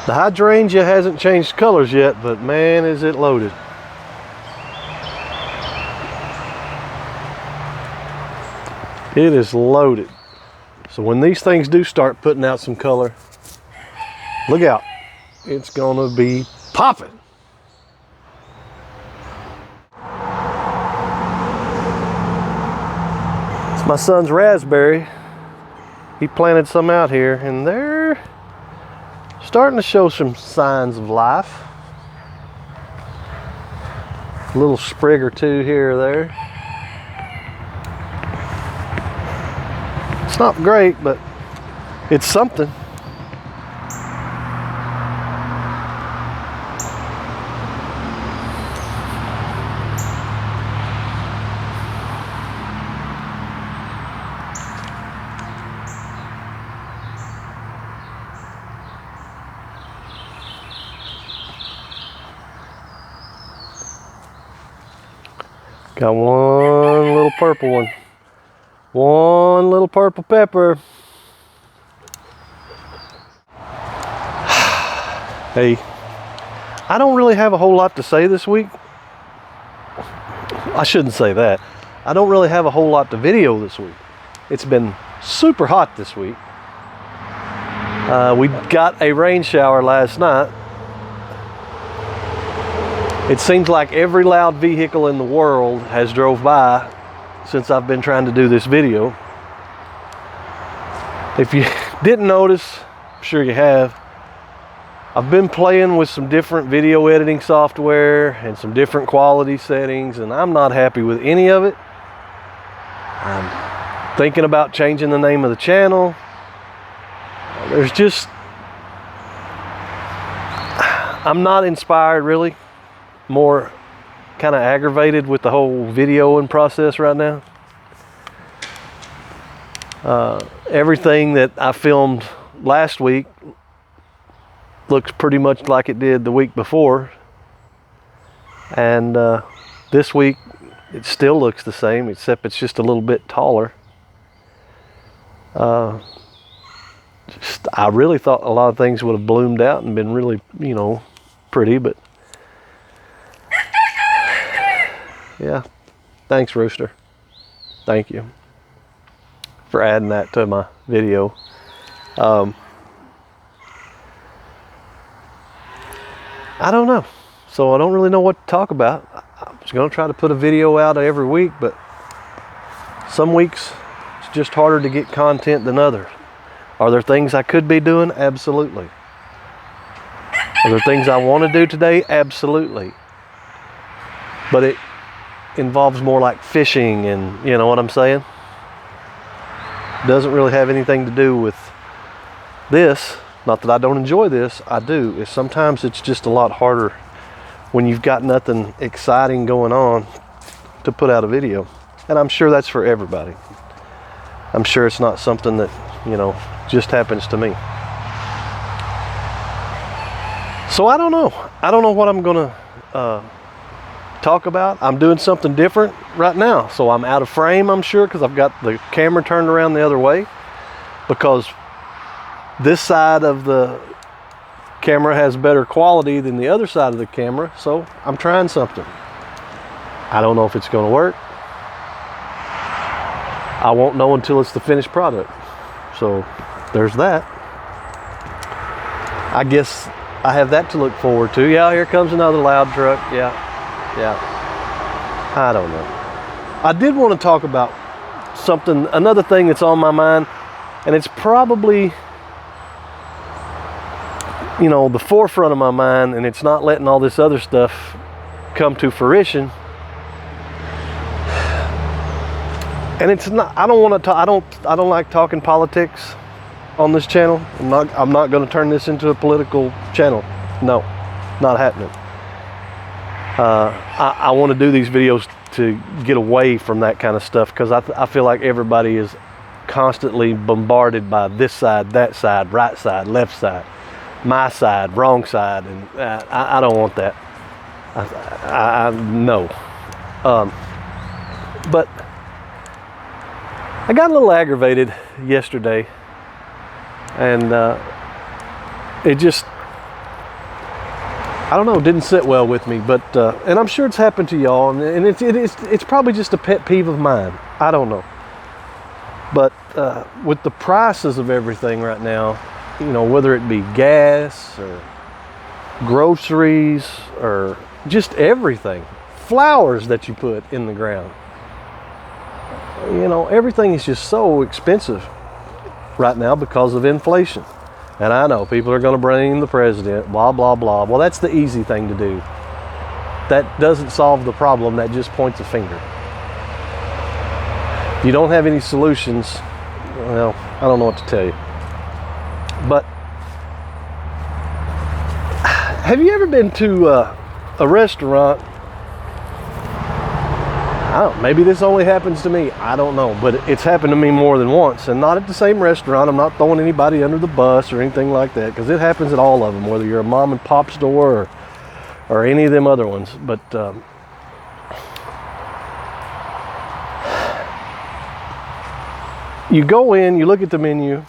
The hydrangea hasn't changed colors yet, but man, is it loaded. It is loaded. So when these things do start putting out some color, look out. It's gonna be popping. It's my son's raspberry. He planted some out here and they're starting to show some signs of life. A little sprig or two here or there. It's not great, but it's something. Got one little purple one. One little purple pepper. Hey, I don't really have a whole lot to say this week. I shouldn't say that. I don't really have a whole lot to video this week. It's been super hot this week. We got a rain shower last night. It seems like every loud vehicle in the world has drove by since I've been trying to do this video. If you didn't notice, I'm sure you have, I've been playing with some different video editing software and some different quality settings, and I'm not happy with any of it. I'm thinking about changing the name of the channel. There's just, I'm not inspired really. More kind of aggravated with the whole videoing process right now. Everything that I filmed last week looks pretty much like it did the week before, and this week it still looks the same, except it's just a little bit taller. I really thought a lot of things would have bloomed out and been really, you know, pretty, but yeah, thanks Rooster. Thank you for adding that to my video. I don't know. So I don't really know what to talk about. I was going to try to put a video out every week, but some weeks it's just harder to get content than others. Are there things I could be doing? Absolutely. Are there things I want to do today? Absolutely. But it involves more like fishing, and you know what I'm saying? Doesn't really have anything to do with this. Not that I don't enjoy this, I do. It's sometimes it's just a lot harder when you've got nothing exciting going on to put out a video. And I'm sure that's for everybody. I'm sure it's not something that, you know, just happens to me. So I don't know. I don't know what I'm gonna talk about. I'm doing something different right now, so I'm out of frame, I'm sure, because I've got the camera turned around the other way, because this side of the camera has better quality than the other side of the camera, so I'm trying something. I don't know if it's going to work. I won't know until it's the finished product. So there's that. I guess I have that to look forward to. Yeah, here comes another loud truck. Yeah. I don't know. I did want to talk about something, another thing that's on my mind, and it's probably, you know, the forefront of my mind, and it's not letting all this other stuff come to fruition. And it's not, I don't want to talk, I don't like talking politics on this channel. I'm not going to turn this into a political channel. No, not happening. I want to do these videos to get away from that kind of stuff, because I feel like everybody is constantly bombarded by this side, that side, right side, left side, my side, wrong side, and I don't want that. I no. But I got a little aggravated yesterday, and it just, I don't know, didn't sit well with me, but and I'm sure it's happened to y'all, and it's probably just a pet peeve of mine. I don't know, but with the prices of everything right now, you know, whether it be gas or groceries or just everything, flowers that you put in the ground, you know, everything is just so expensive right now because of inflation. And I know people are going to blame the president, blah, blah, blah. Well, that's the easy thing to do. That doesn't solve the problem. That just points a finger. If you don't have any solutions, well, I don't know what to tell you. But have you ever been to a restaurant? I don't know, maybe this only happens to me, I don't know, but it's happened to me more than once, and not at the same restaurant. I'm not throwing anybody under the bus or anything like that, because it happens at all of them, whether you're a mom and pop store or any of them other ones. But you go in, you look at the menu,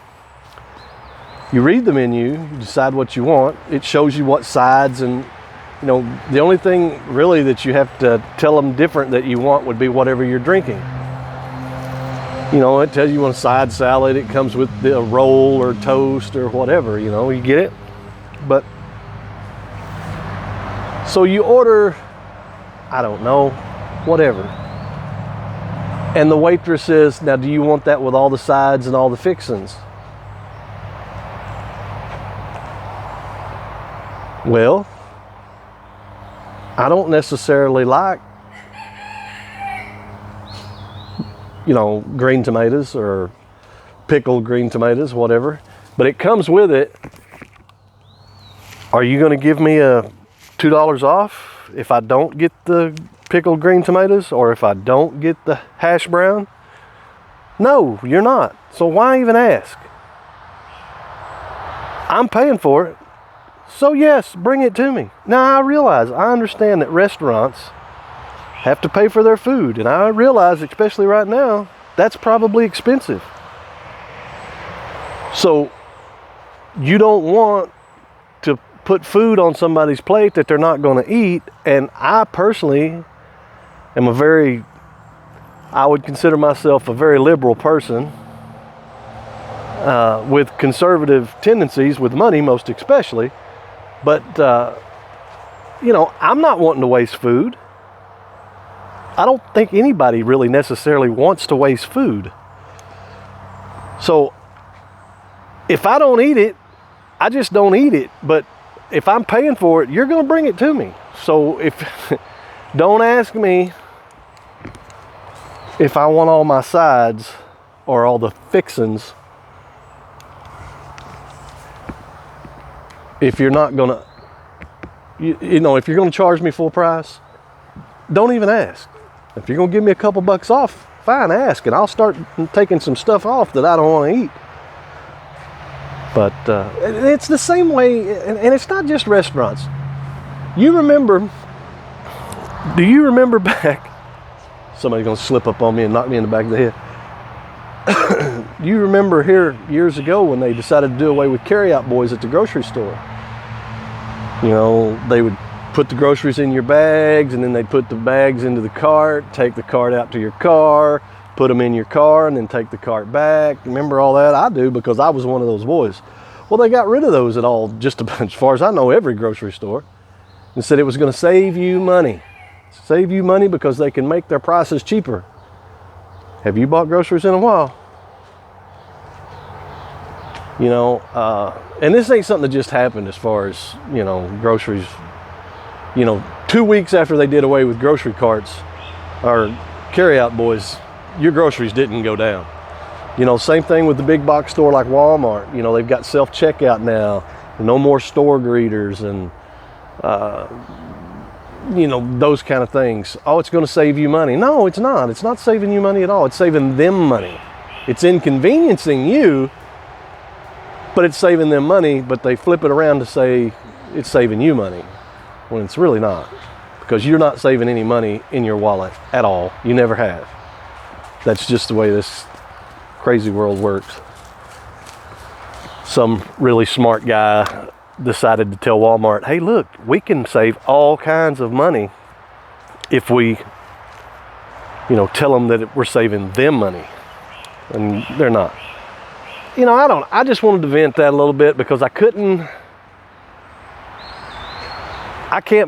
you read the menu, you decide what you want. It shows you what sides, and you know, the only thing really that you have to tell them different that you want would be whatever you're drinking. You know, it tells you want a side salad, it comes with a roll or toast or whatever, you know, you get it? But, so you order, I don't know, whatever. And the waitress says, now do you want that with all the sides and all the fixings? Well, I don't necessarily like, you know, green tomatoes or pickled green tomatoes, whatever, but it comes with it. Are you going to give me a $2 off if I don't get the pickled green tomatoes or if I don't get the hash brown? No, you're not. So why even ask? I'm paying for it. So yes, bring it to me. Now I understand that restaurants have to pay for their food, and I realize, especially right now, that's probably expensive. So you don't want to put food on somebody's plate that they're not going to eat, and I personally am I would consider myself a very liberal person with conservative tendencies with money, most especially. But, you know, I'm not wanting to waste food. I don't think anybody really necessarily wants to waste food. So, if I don't eat it, I just don't eat it. But if I'm paying for it, you're going to bring it to me. So, don't ask me if I want all my sides or all the fixings. If you're not gonna, you know, if you're gonna charge me full price, don't even ask. If you're gonna give me a couple bucks off, fine, ask, and I'll start taking some stuff off that I don't want to eat. But it's the same way, and it's not just restaurants. Do you remember back, somebody's gonna slip up on me and knock me in the back of the head. Do you remember here years ago when they decided to do away with carryout boys at the grocery store? You know, they would put the groceries in your bags, and then they'd put the bags into the cart, take the cart out to your car, put them in your car, and then take the cart back. Remember all that? I do, because I was one of those boys. Well, they got rid of those at all, just about, as far as I know, every grocery store, and said it was going to save you money. Save you money because they can make their prices cheaper. Have you bought groceries in a while? You know, and this ain't something that just happened as far as, you know, groceries. You know, 2 weeks after they did away with grocery carts or carryout boys, your groceries didn't go down. You know, same thing with the big box store like Walmart. You know, they've got self-checkout now, no more store greeters and, you know, those kind of things. Oh, it's going to save you money. No, it's not. It's not saving you money at all. It's saving them money. It's inconveniencing you, but it's saving them money, but they flip it around to say it's saving you money, when it's really not, because you're not saving any money in your wallet at all. You never have. That's just the way this crazy world works. Some really smart guy decided to tell Walmart, hey, look, we can save all kinds of money if we, tell them that we're saving them money. And they're not. I just wanted to vent that a little bit because I can't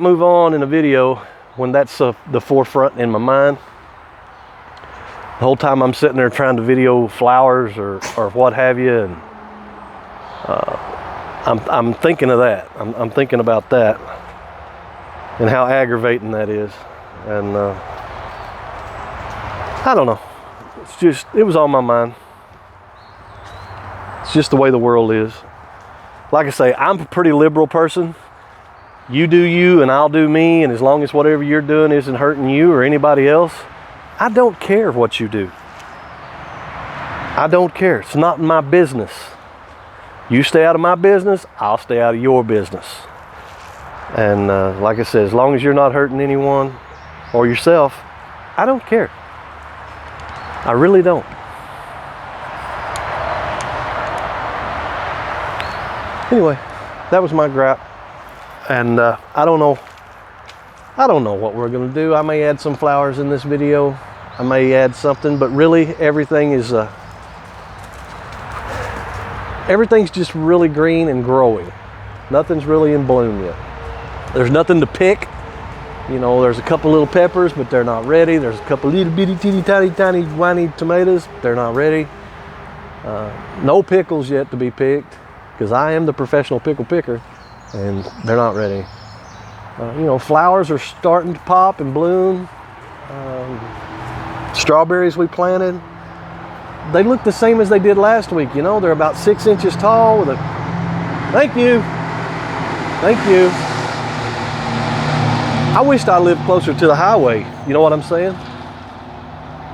move on in a video when that's the forefront in my mind. The whole time I'm sitting there trying to video flowers or what have you, and I'm thinking of that. I'm thinking about that and how aggravating that is. And I don't know. It was on my mind. It's just the way the world is. Like I say, I'm a pretty liberal person. You do you and I'll do me, and as long as whatever you're doing isn't hurting you or anybody else, I don't care what you do. I don't care. It's not my business. You stay out of my business, I'll stay out of your business. And like I said, as long as you're not hurting anyone or yourself, I don't care. I really don't. Anyway, that was my gripe. And I don't know what we're gonna do. I may add some flowers in this video. I may add something, but really everything's just really green and growing. Nothing's really in bloom yet. There's nothing to pick. There's a couple little peppers, but they're not ready. There's a couple little bitty, teeny, tiny, whiny tomatoes. They're not ready. No pickles yet to be picked, because I am the professional pickle picker, and they're not ready. Flowers are starting to pop and bloom. Strawberries we planted, they look the same as they did last week. They're about 6 inches tall with a, thank you. I wished I lived closer to the highway. You know what I'm saying?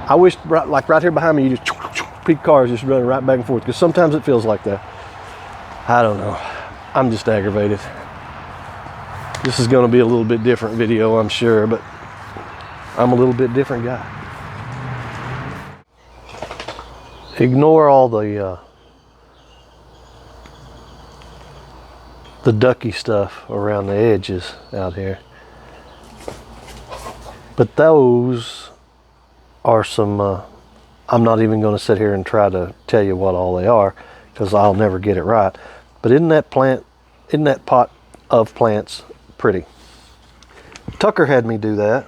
I wish, like right here behind me, you just big cars just running right back and forth, because sometimes it feels like that. I don't know. I'm just aggravated. This is going to be a little bit different video, I'm sure, but I'm a little bit different guy. Ignore all the ducky stuff around the edges out here. But those are some, I'm not even going to sit here and try to tell you what all they are, because I'll never get it right. But isn't that pot of plants pretty? Tucker had me do that.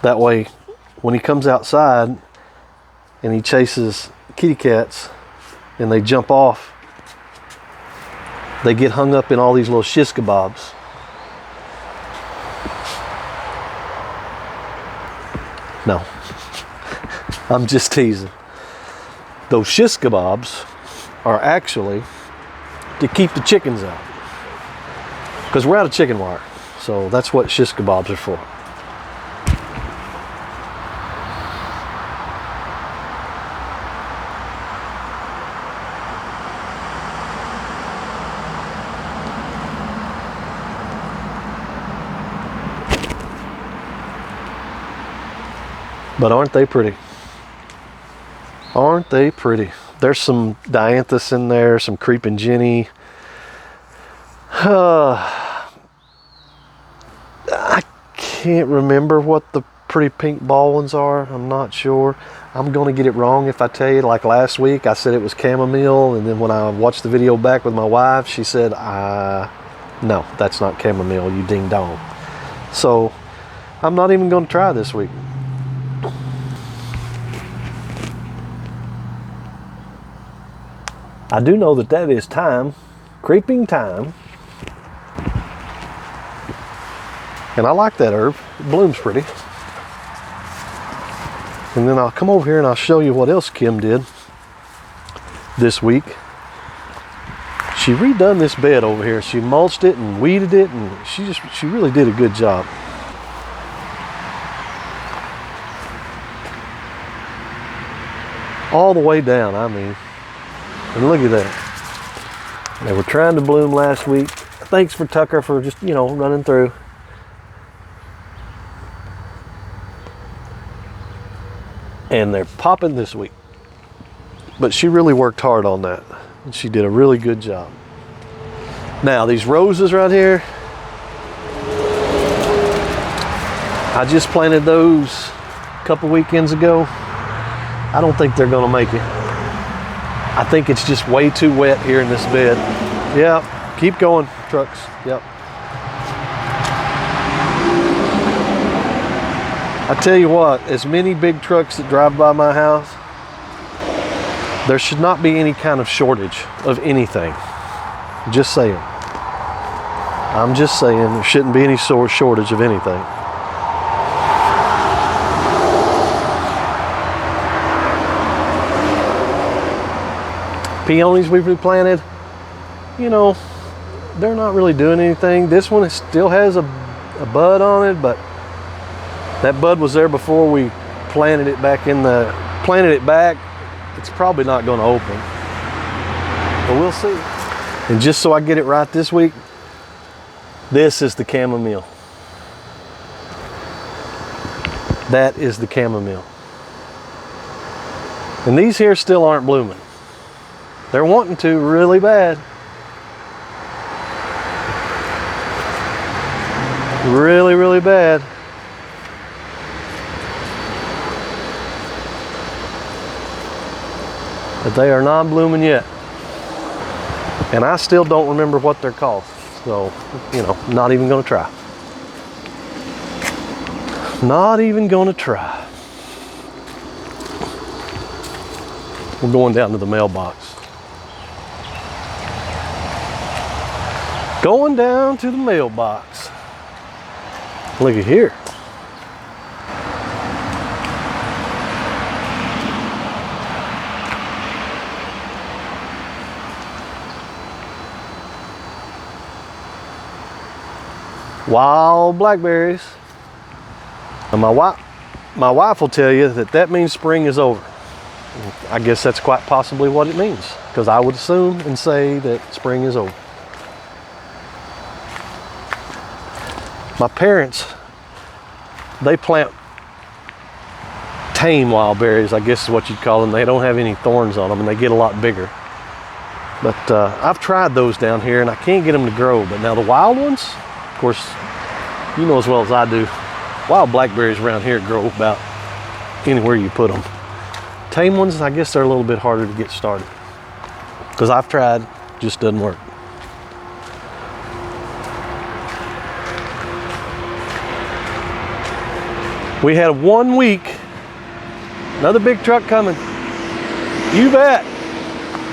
That way, when he comes outside and he chases kitty cats and they jump off, they get hung up in all these little shish kebabs. No, I'm just teasing. Those shish kebabs are actually to keep the chickens out, because we're out of chicken wire. So that's what shish kebabs are for. But aren't they pretty? Aren't they pretty? There's some dianthus in there, some creeping jenny. I can't remember what the pretty pink ball ones are. I'm not sure. I'm going to get it wrong if I tell you. Like last week, I said it was chamomile, and then when I watched the video back with my wife, she said, no, that's not chamomile, you ding dong. So I'm not even going to try this week. I do know that is thyme, creeping thyme. And I like that herb. It blooms pretty. And then I'll come over here and I'll show you what else Kim did this week. She redone this bed over here. She mulched it and weeded it, and she really did a good job. All the way down, I mean. And look at that. They were trying to bloom last week. Thanks for Tucker for just, running through. And they're popping this week. But she really worked hard on that. and she did a really good job. Now these roses right here, I just planted those a couple weekends ago. I don't think they're gonna make it. I think it's just way too wet here in this bed. Yeah, keep going, trucks. Yep. I tell you what, as many big trucks that drive by my house, there should not be any kind of shortage of anything. Just saying. I'm just saying there shouldn't be any shortage of anything. Peonies we've replanted, you know, they're not really doing anything. This one still has a bud on it, but that bud was there before we planted it back. It's probably not going to open, but we'll see. And just so I get it right this week, this is the chamomile. That is the chamomile. And these here still aren't blooming. They're wanting to really bad. Really, really bad. But they are not blooming yet. And I still don't remember what they're called. So, you know, not even gonna try. Not even gonna try. We're going down to the mailbox. Going down to the mailbox. Look at here. Wild blackberries. And my wife will tell you that means spring is over. I guess that's quite possibly what it means, because I would assume and say that spring is over. My parents, they plant tame wild berries, I guess is what you'd call them. They don't have any thorns on them and they get a lot bigger. But I've tried those down here and I can't get them to grow. But now the wild ones, of course, you know as well as I do, wild blackberries around here grow about anywhere you put them. Tame ones, I guess they're a little bit harder to get started. Because I've tried, just doesn't work. We had 1 week, another big truck coming. You bet.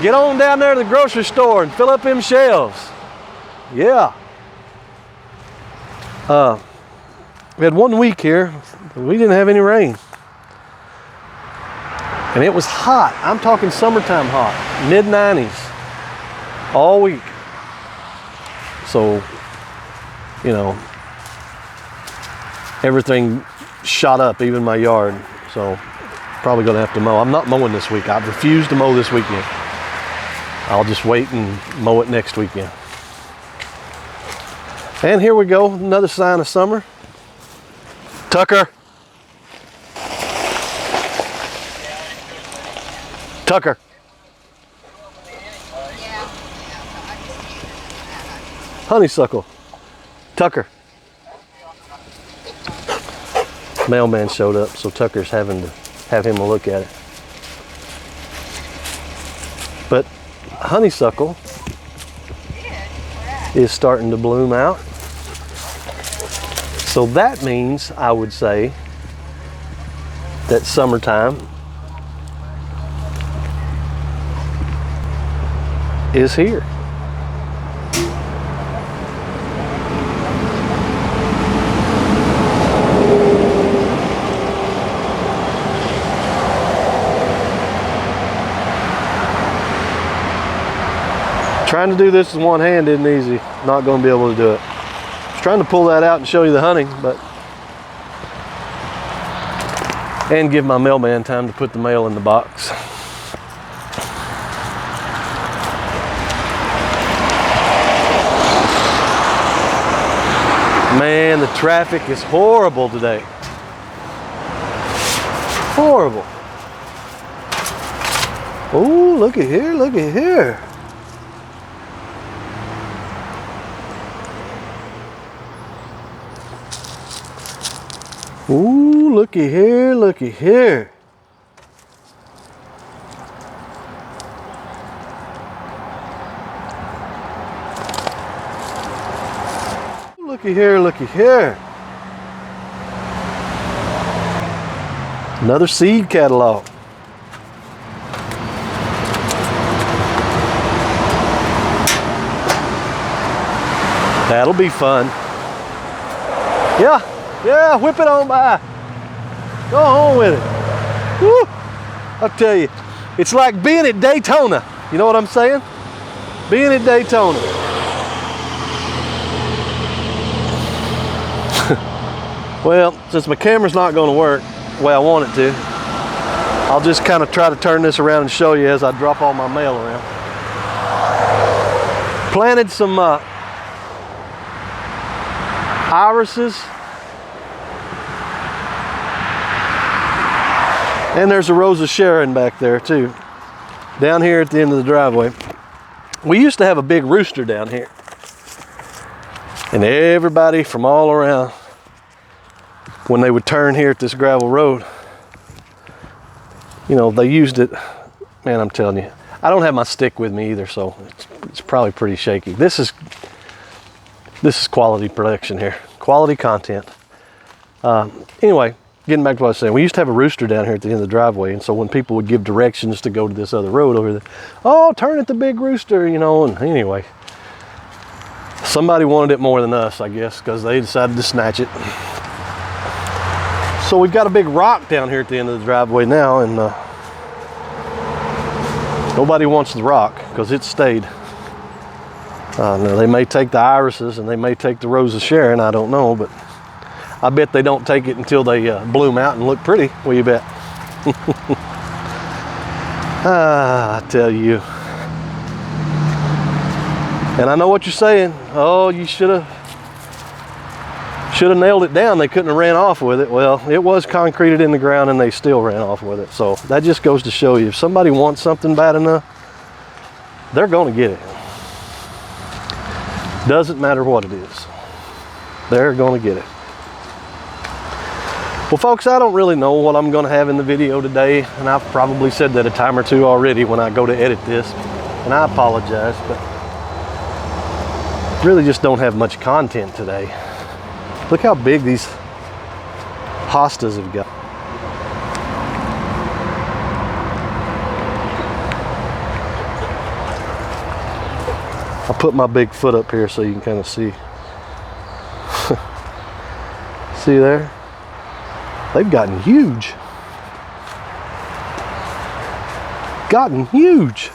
Get on down there to the grocery store and fill up them shelves. Yeah. We had 1 week here. We didn't have any rain. And it was hot. I'm talking summertime hot, mid-90s, all week. So, you know, everything shot up, even my yard. So probably gonna have to mow. I'm not mowing this week. I've refused to mow this weekend. I'll just wait and mow it next weekend. And here we go, another sign of summer. Tucker. Tucker. Honeysuckle. Tucker. Mailman showed up, so Tucker's having to have him a look at it. But honeysuckle is starting to bloom out. So that means, I would say, that summertime is here. Trying to do this with one hand isn't easy. Not going to be able to do it. I was trying to pull that out and show you the hunting, but and give my mailman time to put the mail in the box. Man, the traffic is horrible today. Horrible. Oh, look at here, look at here. Ooh, looky here, looky here. Looky here, looky here. Another seed catalog. That'll be fun. Yeah, whip it on by. Go home with it. Woo! I'll tell you, it's like being at Daytona. You know what I'm saying? Being at Daytona. Well, since my camera's not going to work the way I want it to, I'll just kind of try to turn this around and show you as I drop all my mail around. Planted some irises, and there's a Rose of Sharon back there too, down here at the end of the driveway. We used to have a big rooster down here, and everybody from all around, when they would turn here at this gravel road, you know, they used it. Man, I'm telling you, I don't have my stick with me either, so it's probably pretty shaky. This is quality production here, quality content. Anyway, getting back to what I was saying, we used to have a rooster down here at the end of the driveway, and so when people would give directions to go to this other road over there, oh, turn at the big rooster, you know. And anyway, somebody wanted it more than us, I guess, because they decided to snatch it. So we've got a big rock down here at the end of the driveway now, and nobody wants the rock because it stayed. Now they may take the irises and they may take the Rose of Sharon, I don't know, but I bet they don't take it until they bloom out and look pretty. Well, you bet. I tell you. And I know what you're saying. Oh, you should have nailed it down. They couldn't have ran off with it. Well, it was concreted in the ground and they still ran off with it. So that just goes to show you, if somebody wants something bad enough, they're going to get it. Doesn't matter what it is. They're going to get it. Well, folks, I don't really know what I'm going to have in the video today, and I've probably said that a time or two already when I go to edit this, and I apologize, but really just don't have much content today. Look how big these hostas have got. I'll put my big foot up here so you can kind of see. See there? They've gotten huge. Gotten huge.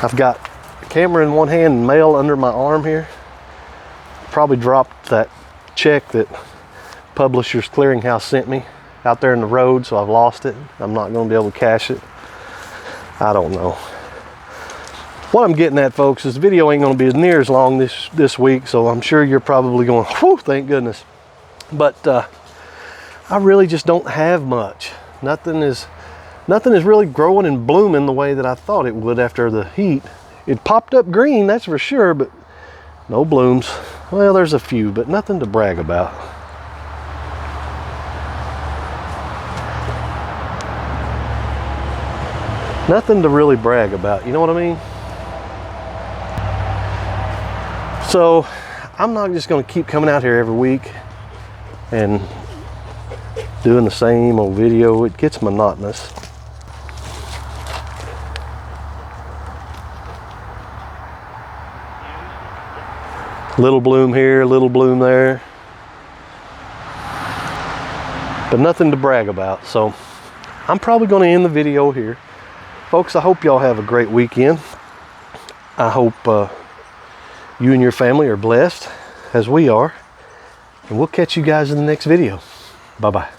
I've got a camera in one hand and mail under my arm here. Probably dropped that check that Publishers Clearinghouse sent me out there in the road, so I've lost it. I'm not going to be able to cash it. I don't know. What I'm getting at, folks, is the video ain't going to be as near as long this week, so I'm sure you're probably going, whew, thank goodness. But I really just don't have much. Nothing is really growing and blooming the way that I thought it would after the heat. It popped up green, that's for sure, but no blooms. Well, there's a few, but nothing to brag about. Nothing to really brag about, you know what I mean? So I'm not just going to keep coming out here every week and doing the same old video. It gets monotonous. Little bloom here, little bloom there, but nothing to brag about. So I'm probably going to end the video here. Folks, I hope y'all have a great weekend. I hope you and your family are blessed as we are. And we'll catch you guys in the next video. Bye-bye.